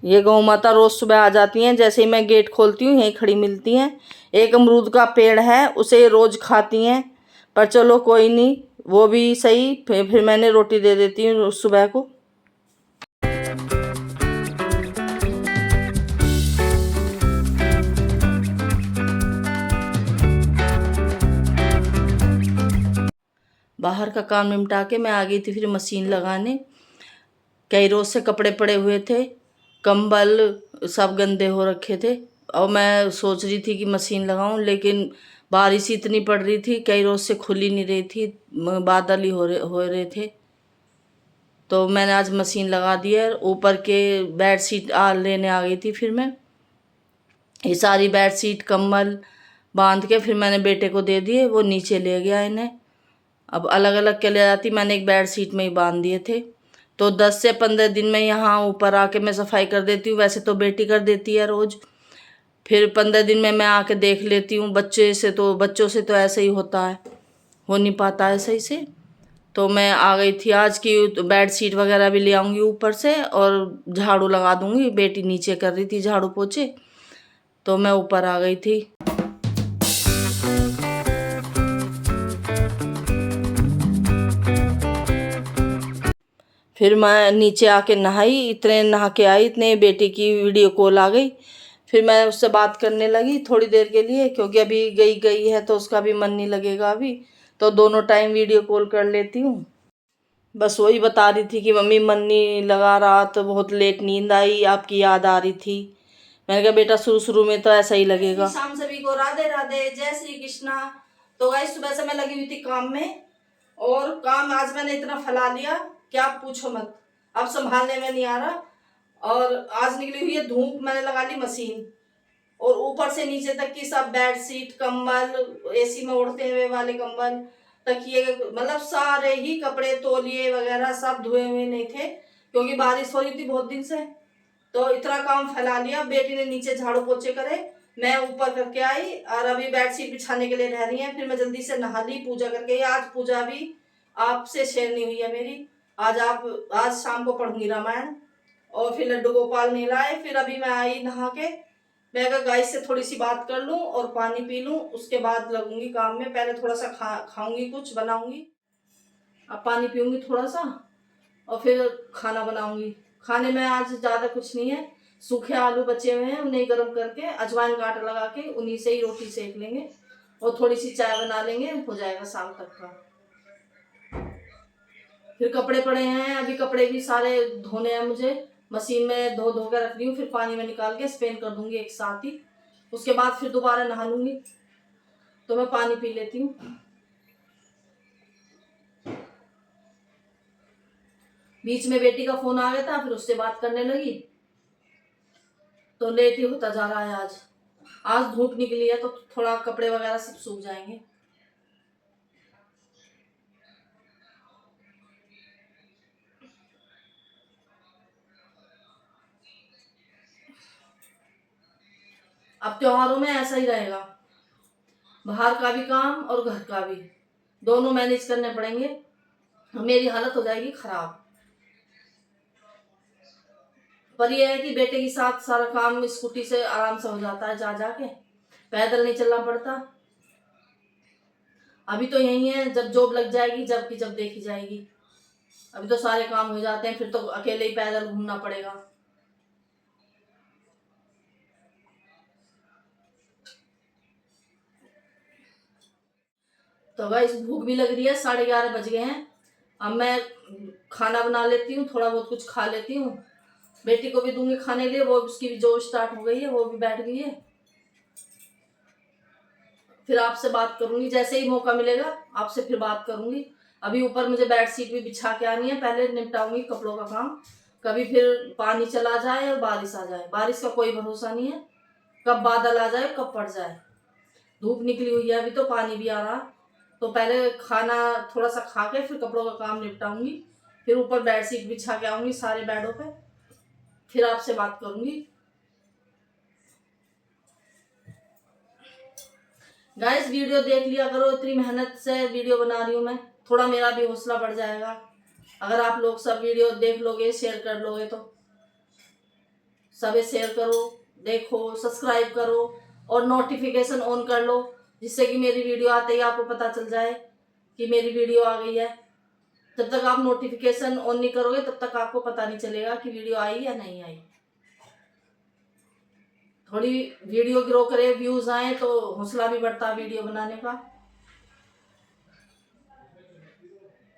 ये गौ माता रोज सुबह आ जाती हैं, जैसे ही मैं गेट खोलती हूँ यहीं खड़ी मिलती हैं। एक अमरूद का पेड़ है, उसे रोज खाती हैं, पर चलो कोई नहीं, वो भी सही। फिर मैंने रोटी दे देती हूँ सुबह को। बाहर का काम निपटा के मैं आ गई थी फिर मशीन लगाने। कई रोज से कपड़े पड़े हुए थे, कंबल सब गंदे हो रखे थे, और मैं सोच रही थी कि मशीन लगाऊं, लेकिन बारिश इतनी पड़ रही थी, कई रोज से खुल ही नहीं रही थी, बादल ही हो रहे थे। तो मैंने आज मशीन लगा दी है। ऊपर के बेड शीट लेने आ गई थी फिर मैं। ये सारी बेड शीट कंबल बांध के फिर मैंने बेटे को दे दिए, वो नीचे ले गया इन्हें। अब अलग अलग के ले जाती, मैंने एक बेड शीट में ही बांध दिए थे। तो 10 से 15 दिन में यहाँ ऊपर आके मैं सफाई कर देती हूँ, वैसे तो बेटी कर देती है रोज। फिर 15 दिन में मैं आके देख लेती हूँ। बच्चों से तो ऐसे ही होता है, हो नहीं पाता है सही से। तो मैं आ गई थी आज की, तो बेड शीट वगैरह भी ले आऊँगी ऊपर से, और झाड़ू लगा दूँगी। बेटी नीचे कर रही थी झाड़ू पोछे, तो मैं ऊपर आ गई थी। फिर मैं नीचे आके नहाई, इतने नहा के आई इतने बेटी की वीडियो कॉल आ गई। फिर मैं उससे बात करने लगी थोड़ी देर के लिए, क्योंकि अभी गई है तो उसका भी मन नहीं लगेगा अभी, तो दोनों टाइम वीडियो कॉल कर लेती हूँ। बस वही बता रही थी कि मम्मी मन नहीं लगा रहा, तो बहुत लेट नींद आई, आपकी याद आ रही थी। मैंने कहा बेटा शुरू शुरू में तो ऐसा ही लगेगा। शाम सभी को राधे राधे, जय श्री कृष्णा। तो गाइस सुबह से मैं लगी हुई थी काम में, और काम आज मैंने इतना फैला लिया कि आप पूछो मत, अब संभालने में नहीं आ रहा। और आज निकली हुई है धूप, मैंने लगा ली मशीन, और ऊपर से नीचे तक की सब बेडशीट कंबल, एसी में ओढ़ते हुए वाले कंबल, तकिए, मतलब सारे ही कपड़े तौलिए वगैरह सब धुए हुए नहीं थे, क्योंकि बारिश हो रही थी बहुत दिन से। तो इतना काम फैला लिया। बेटी ने नीचे झाड़ू पोछे करे, मैं ऊपर करके आई, और अभी बेडशीट बिछाने के लिए रह रही है। फिर मैं जल्दी से नहा ली, पूजा करके। आज पूजा भी आपसे शेयर नहीं हुई है मेरी। आज शाम को पढ़ूंगी रामायण, और फिर लड्डू गोपाल नहीं लाए। फिर अभी मैं आई नहा के, मैं अगर गाय से थोड़ी सी बात कर लूं और पानी पी लूं, उसके बाद लगूंगी काम में। पहले थोड़ा सा खाऊंगी, कुछ बनाऊंगी, अब पानी पीऊंगी थोड़ा सा, और फिर खाना बनाऊंगी। खाने में आज ज़्यादा कुछ नहीं है, सूखे आलू बचे हुए हैं, उन्हें गर्म करके अजवाइन का आटा लगा के उन्हीं से ही रोटी सेक लेंगे, और थोड़ी सी चाय बना लेंगे, हो जाएगा शाम तक का। फिर कपड़े पड़े हैं, अभी कपड़े भी सारे धोने हैं मुझे, मशीन में धो के रख रही हूँ, फिर पानी में निकाल के स्पेन कर दूंगी एक साथ ही। उसके बाद फिर दोबारा नहा लूंगी। तो मैं पानी पी लेती हूँ। बीच में बेटी का फोन आ गया था, फिर उससे बात करने लगी, तो लेट ही होता जा रहा है। आज धूप निकली है, तो थोड़ा कपड़े वगैरह सब सूख जाएंगे। अब त्योहारों में ऐसा ही रहेगा, बाहर का भी काम और घर का भी, दोनों मैनेज करने पड़ेंगे। मेरी हालत हो जाएगी खराब। पर यह है कि बेटे के साथ सारा काम स्कूटी से आराम से हो जाता है, जा जाके पैदल नहीं चलना पड़ता। अभी तो यही है, जब जॉब लग जाएगी जब देखी जाएगी। अभी तो सारे काम हो जाते हैं, फिर तो अकेले ही पैदल घूमना पड़ेगा। तो गाइस भूख भी लग रही है, 11:30 बज गए हैं। अब मैं खाना बना लेती हूँ, थोड़ा बहुत कुछ खा लेती हूँ, बेटी को भी दूंगी खाने लिए, वो उसकी भी जॉब स्टार्ट हो गई है, वो भी बैठ गई है। फिर आपसे बात करूंगी, जैसे ही मौका मिलेगा आपसे फिर बात करूंगी। अभी ऊपर मुझे बेड शीट भी बिछा के आनी है, पहले निपटाऊंगी कपड़ों का काम। कभी फिर पानी चला जाए और बारिश आ जाए, बारिश का कोई भरोसा नहीं है, कब बादल आ जाए कब पड़ जाए। धूप निकली हुई है, अभी तो पानी भी आ रहा। तो पहले खाना थोड़ा सा खा के फिर कपड़ों का काम निपटाऊंगी, फिर ऊपर बेड शीट बिछा के आऊंगी सारे बेडों पे, फिर आपसे बात करूंगी। गाइस वीडियो देख लिया करो, इतनी मेहनत से वीडियो बना रही हूँ मैं, थोड़ा मेरा भी हौसला बढ़ जाएगा अगर आप लोग सब वीडियो देख लोगे, शेयर कर लोगे तो। सबे शेयर करो, देखो, सब्सक्राइब करो और नोटिफिकेशन ऑन कर लो, जिससे कि मेरी वीडियो आते ही आपको पता चल जाए कि मेरी वीडियो आ गई है। जब तक आप नोटिफिकेशन ऑन नहीं करोगे तब तक आपको पता नहीं चलेगा कि वीडियो आई या नहीं आई। थोड़ी वीडियो ग्रो करे, व्यूज आए तो हौसला भी बढ़ता है वीडियो बनाने का।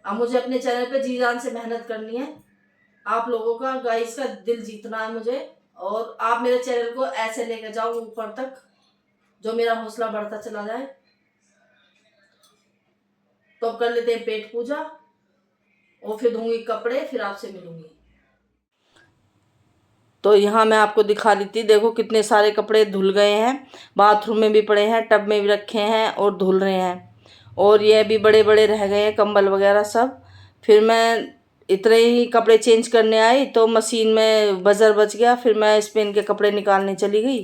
अब मुझे अपने चैनल पे जी जान से मेहनत करनी है, आप लोगों का गाइस का दिल जीतना है मुझे, और आप मेरे चैनल को ऐसे लेकर जाओ ऊपर तक, जो मेरा हौसला बढ़ता चला जाए। तो अब कर लेते हैं पेट पूजा और फिर धोऊंगी कपड़े, फिर आपसे मिलूंगी। तो यहाँ मैं आपको दिखा रही थी, देखो कितने सारे कपड़े धुल गए हैं, बाथरूम में भी पड़े हैं, टब में भी रखे हैं और धुल रहे हैं, और ये भी बड़े बड़े रह गए हैं कंबल वगैरह सब। फिर मैं इतने ही कपड़े चेंज करने आई तो मशीन में बजर बज गया। फिर मैं स्पेन के कपड़े निकालने चली गई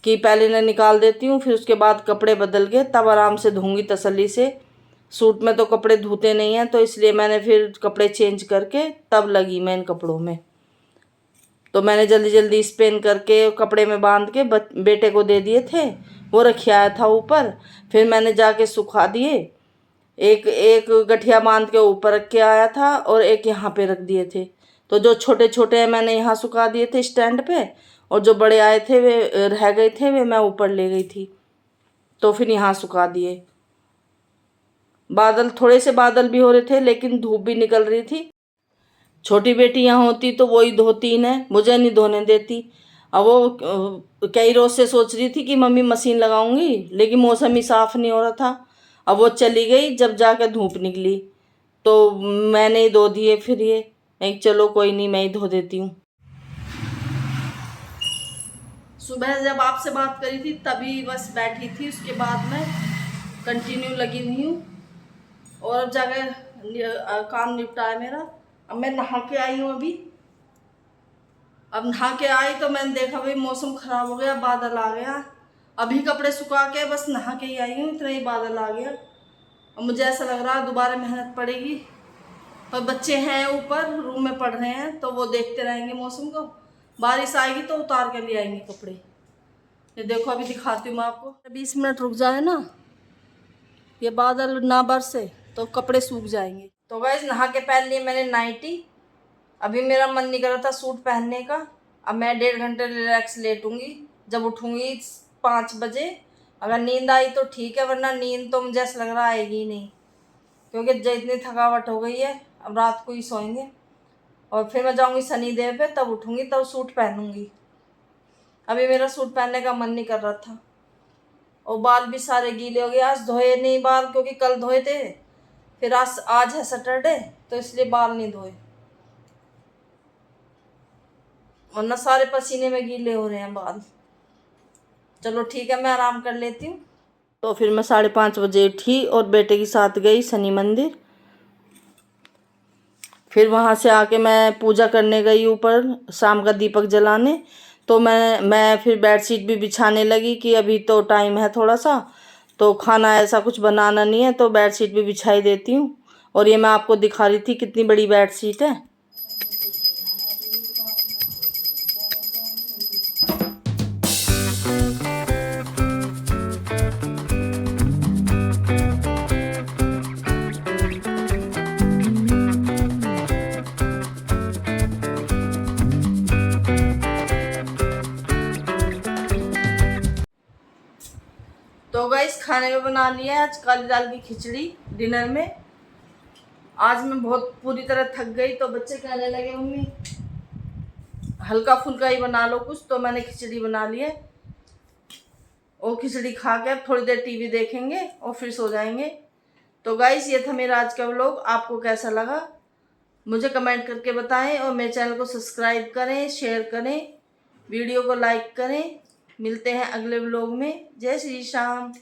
कि पहले मैं निकाल देती हूँ, फिर उसके बाद कपड़े बदल के तब आराम से धोऊंगी तसल्ली से। सूट में तो कपड़े धोते नहीं हैं, तो इसलिए मैंने फिर कपड़े चेंज करके तब लगी मैं इन कपड़ों में। तो मैंने जल्दी जल्दी स्पेन करके कपड़े में बांध के बेटे को दे दिए थे, वो रखे आया था ऊपर। फिर मैंने जाके सुखा दिए, एक एक गठिया बांध के ऊपर रख के आया था और एक यहाँ पे रख दिए थे। तो जो छोटे छोटे हैं मैंने यहाँ सुखा दिए थे स्टैंड पे, और जो बड़े आए थे वे रह गए थे, वे मैं ऊपर ले गई थी, तो फिर यहाँ सुखा दिए। बादल, थोड़े से बादल भी हो रहे थे लेकिन धूप भी निकल रही थी। छोटी बेटी यहाँ होती तो वही धोती इन्हें, मुझे नहीं धोने देती। अब वो कई रोज से सोच रही थी कि मम्मी मशीन लगाऊंगी, लेकिन मौसम ही साफ़ नहीं हो रहा था। अब वो चली गई, जब जाकर धूप निकली तो मैंने ही धो दिए। फिर ये नहीं, चलो कोई नहीं, मैं ही धो देती हूँ। सुबह जब आपसे बात करी थी तभी बस बैठी थी, उसके बाद मैं कंटिन्यू लगी हुई हूँ, और अब जाकर काम निपटा है मेरा। अब मैं नहा के आई हूँ अभी। अब नहा के आई तो मैंने देखा भाई मौसम ख़राब हो गया, बादल आ गया। अभी कपड़े सुखा के बस नहा के ही आई हूँ, इतना ही बादल आ गया। अब मुझे ऐसा लग रहा है दोबारा मेहनत पड़ेगी, पर बच्चे हैं ऊपर रूम में पढ़ रहे हैं तो वो देखते रहेंगे मौसम को। बारिश आएगी तो उतार के ले आएंगे कपड़े। ये देखो अभी दिखाती हूँ मैं आपको। 20 मिनट रुक जाए ना, ये बादल ना बरसे तो कपड़े सूख जाएंगे। तो गाइस नहा के पहन लिए मैंने नाइटी। अभी मेरा मन नहीं कर रहा था सूट पहनने का। अब मैं 1.5 घंटे रिलैक्स लेटूंगी, जब उठूंगी 5 बजे। अगर नींद आई तो ठीक है, वरना नींद तो मुझे ऐसा लग रहा आएगी नहीं, क्योंकि इतनी थकावट हो गई है। अब रात को ही सोएंगे और फिर मैं जाऊंगी शनिदेव पे, तब उठूंगी, तब सूट पहनूंगी। अभी मेरा सूट पहनने का मन नहीं कर रहा था, और बाल भी सारे गीले हो गए। आज धोए नहीं बाल, क्योंकि कल धोए थे, फिर आज है सैटरडे तो इसलिए बाल नहीं धोए, वरना सारे पसीने में गीले हो रहे हैं बाल। चलो ठीक है, मैं आराम कर लेती हूँ। तो फिर मैं 5:30 बजे उठी और बेटे के साथ गई शनि मंदिर। फिर वहाँ से आके मैं पूजा करने गई ऊपर, शाम का दीपक जलाने। तो मैं फिर बेडशीट भी बिछाने लगी कि अभी तो टाइम है थोड़ा सा, तो खाना ऐसा कुछ बनाना नहीं है, तो बेडशीट भी बिछाई देती हूँ। और ये मैं आपको दिखा रही थी कितनी बड़ी बेडशीट है। तो गाइस खाने में बना लिया है आज काली दाल की खिचड़ी डिनर में। आज मैं बहुत पूरी तरह थक गई, तो बच्चे कहने लगे मम्मी हल्का फुल्का ही बना लो कुछ, तो मैंने खिचड़ी बना ली है। और खिचड़ी खा के अब थोड़ी देर टीवी देखेंगे और फिर सो जाएंगे। तो गाइस ये था मेरा आज का व्लॉग, आपको कैसा लगा मुझे कमेंट करके बताएं, और मेरे चैनल को सब्सक्राइब करें, शेयर करें, वीडियो को लाइक करें। मिलते हैं अगले व्लॉग में। जय श्री श्याम।